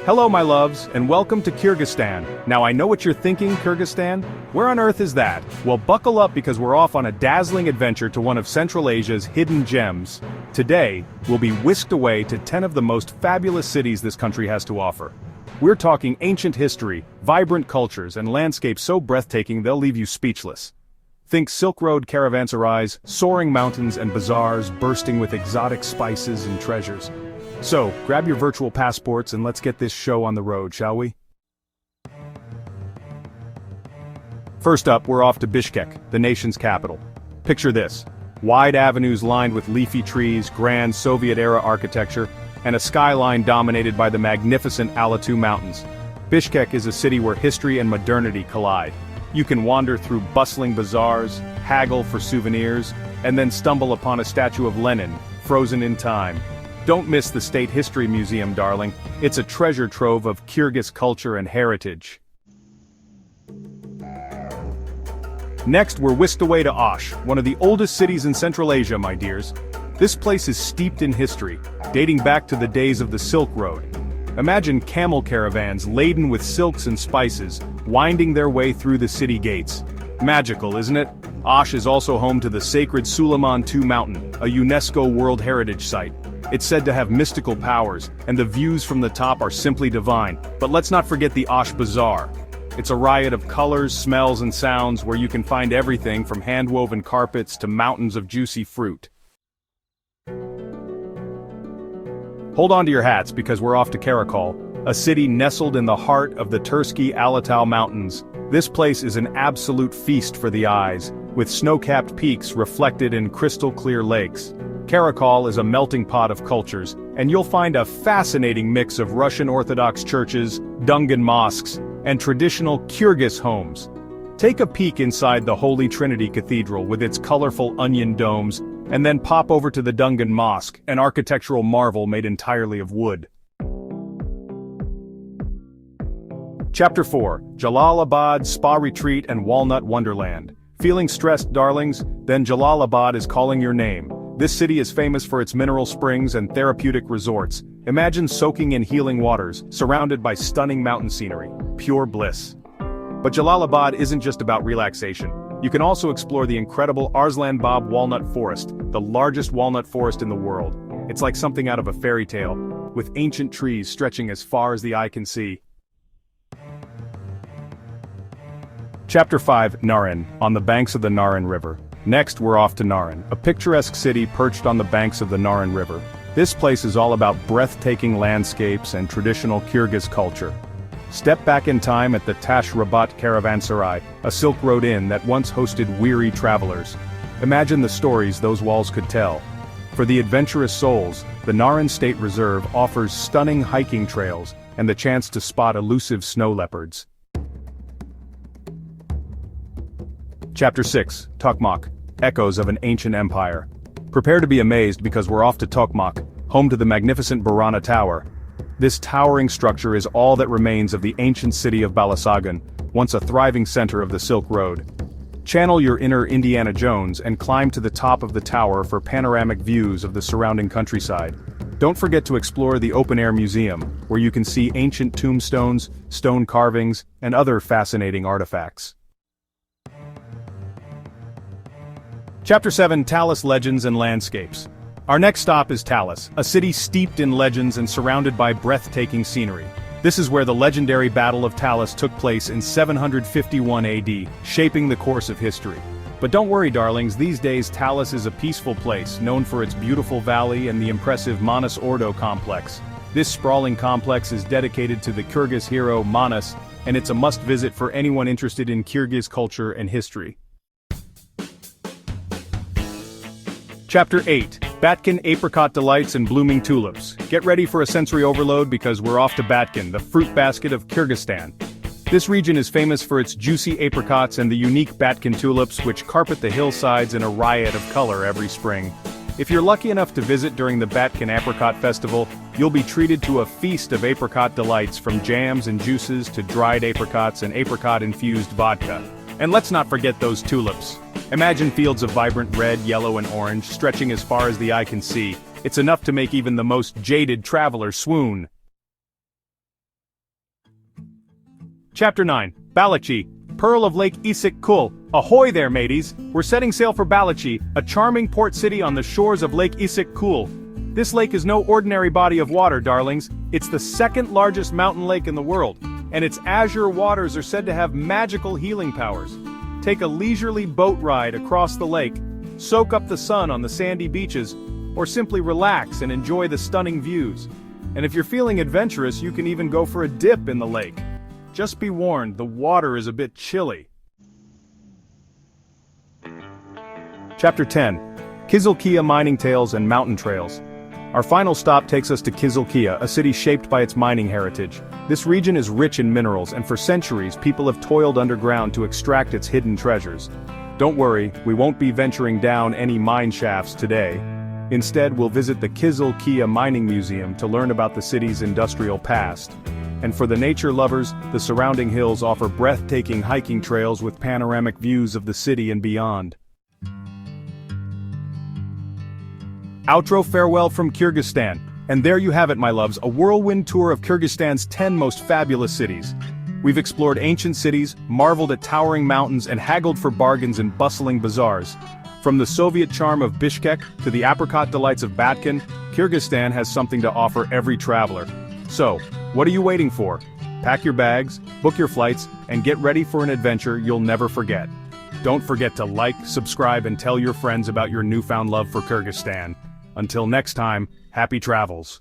Hello my loves, and welcome to Kyrgyzstan. Now I know what you're thinking, Kyrgyzstan? Where on earth is that? Well, buckle up because we're off on a dazzling adventure to one of Central Asia's hidden gems. Today, we'll be whisked away to 10 of the most fabulous cities this country has to offer. We're talking ancient history, vibrant cultures, and landscapes so breathtaking they'll leave you speechless. Think Silk Road caravanserais, soaring mountains and bazaars bursting with exotic spices and treasures. So, grab your virtual passports and let's get this show on the road, shall we? First up, we're off to Bishkek, the nation's capital. Picture this: wide avenues lined with leafy trees, grand Soviet-era architecture, and a skyline dominated by the magnificent Jalal-Abad Mountains. Bishkek is a city where history and modernity collide. You can wander through bustling bazaars, haggle for souvenirs, and then stumble upon a statue of Lenin, frozen in time. Don't miss the State History Museum, darling. It's a treasure trove of Kyrgyz culture and heritage. Next, we're whisked away to Osh, one of the oldest cities in Central Asia, my dears. This place is steeped in history, dating back to the days of the Silk Road. Imagine camel caravans laden with silks and spices, winding their way through the city gates. Magical, isn't it? Osh is also home to the sacred Sulayman Mountain, a UNESCO World Heritage Site. It's said to have mystical powers, and the views from the top are simply divine. But let's not forget the Osh Bazaar. It's a riot of colors, smells, and sounds where you can find everything from hand-woven carpets to mountains of juicy fruit. Hold on to your hats because we're off to Karakol, a city nestled in the heart of the Jalal-Abad Mountains. This place is an absolute feast for the eyes, with snow-capped peaks reflected in crystal-clear lakes. Karakol is a melting pot of cultures, and you'll find a fascinating mix of Russian Orthodox churches, Dungan mosques, and traditional Kyrgyz homes. Take a peek inside the Holy Trinity Cathedral with its colorful onion domes, and then pop over to the Dungan Mosque, an architectural marvel made entirely of wood. Chapter 4: Jalal-Abad Spa Retreat and Walnut Wonderland. Feeling stressed, darlings? Then Jalal-Abad is calling your name. This city is famous for its mineral springs and therapeutic resorts. Imagine soaking in healing waters, surrounded by stunning mountain scenery. Pure bliss. But Jalal-Abad isn't just about relaxation. You can also explore the incredible Arslan Bab Walnut Forest, the largest walnut forest in the world. It's like something out of a fairy tale, with ancient trees stretching as far as the eye can see. Chapter 5: Naryn, on the banks of the Naryn River. Next, we're off to Naryn, a picturesque city perched on the banks of the Naryn River. This place is all about breathtaking landscapes and traditional Kyrgyz culture. Step back in time at the Rabat Caravanserai, a Silk Road inn that once hosted weary travelers. Imagine the stories those walls could tell. For the adventurous souls, the Naryn State Reserve offers stunning hiking trails and the chance to spot elusive snow leopards. Chapter 6: Tokmok, Echoes of an Ancient Empire. Prepare to be amazed because we're off to Tokmok, home to the magnificent Burana Tower. This towering structure is all that remains of the ancient city of Balasagun, once a thriving center of the Silk Road. Channel your inner Indiana Jones and climb to the top of the tower for panoramic views of the surrounding countryside. Don't forget to explore the open-air museum, where you can see ancient tombstones, stone carvings, and other fascinating artifacts. Chapter 7: Talis Legends and Landscapes. Our next stop is Talis, a city steeped in legends and surrounded by breathtaking scenery. This is where the legendary Battle of Talis took place in 751 AD, shaping the course of history. But don't worry, darlings, these days Talis is a peaceful place, known for its beautiful valley and the impressive Manas Ordo complex. This sprawling complex is dedicated to the Kyrgyz hero Manas, and it's a must-visit for anyone interested in Kyrgyz culture and history. Chapter 8: Batkin Apricot Delights and Blooming Tulips. Get ready for a sensory overload because we're off to Batkin, the fruit basket of Kyrgyzstan. This region is famous for its juicy apricots and the unique Batkin tulips which carpet the hillsides in a riot of color every spring. If you're lucky enough to visit during the Batkin Apricot Festival, you'll be treated to a feast of apricot delights, from jams and juices to dried apricots and apricot-infused vodka. And let's not forget those tulips. Imagine fields of vibrant red, yellow, and orange stretching as far as the eye can see. It's enough to make even the most jaded traveler swoon. Chapter 9, Balachi, Pearl of Lake Issyk-Kul. Ahoy there, mateys! We're setting sail for Balachi, a charming port city on the shores of Lake Issyk-Kul. This lake is no ordinary body of water, darlings. It's the second largest mountain lake in the world, and its azure waters are said to have magical healing powers. Take a leisurely boat ride across the lake, soak up the sun on the sandy beaches, or simply relax and enjoy the stunning views. And if you're feeling adventurous, you can even go for a dip in the lake. Just be warned, the water is a bit chilly. Chapter 10, Kizilkiya Mining Tales and Mountain Trails. Our final stop takes us to Kizilkiya, a city shaped by its mining heritage. This region is rich in minerals, and for centuries people have toiled underground to extract its hidden treasures. Don't worry, we won't be venturing down any mine shafts today. Instead, we'll visit the Kizilkiya Mining Museum to learn about the city's industrial past. And for the nature lovers, the surrounding hills offer breathtaking hiking trails with panoramic views of the city and beyond. Outro farewell from Kyrgyzstan. And there you have it, my loves, a whirlwind tour of Kyrgyzstan's 10 most fabulous cities. We've explored ancient cities, marveled at towering mountains, and haggled for bargains in bustling bazaars. From the Soviet charm of Bishkek to the apricot delights of Batkin, Kyrgyzstan has something to offer every traveler. So, what are you waiting for? Pack your bags, book your flights, and get ready for an adventure you'll never forget. Don't forget to like, subscribe, and tell your friends about your newfound love for Kyrgyzstan. Until next time, happy travels.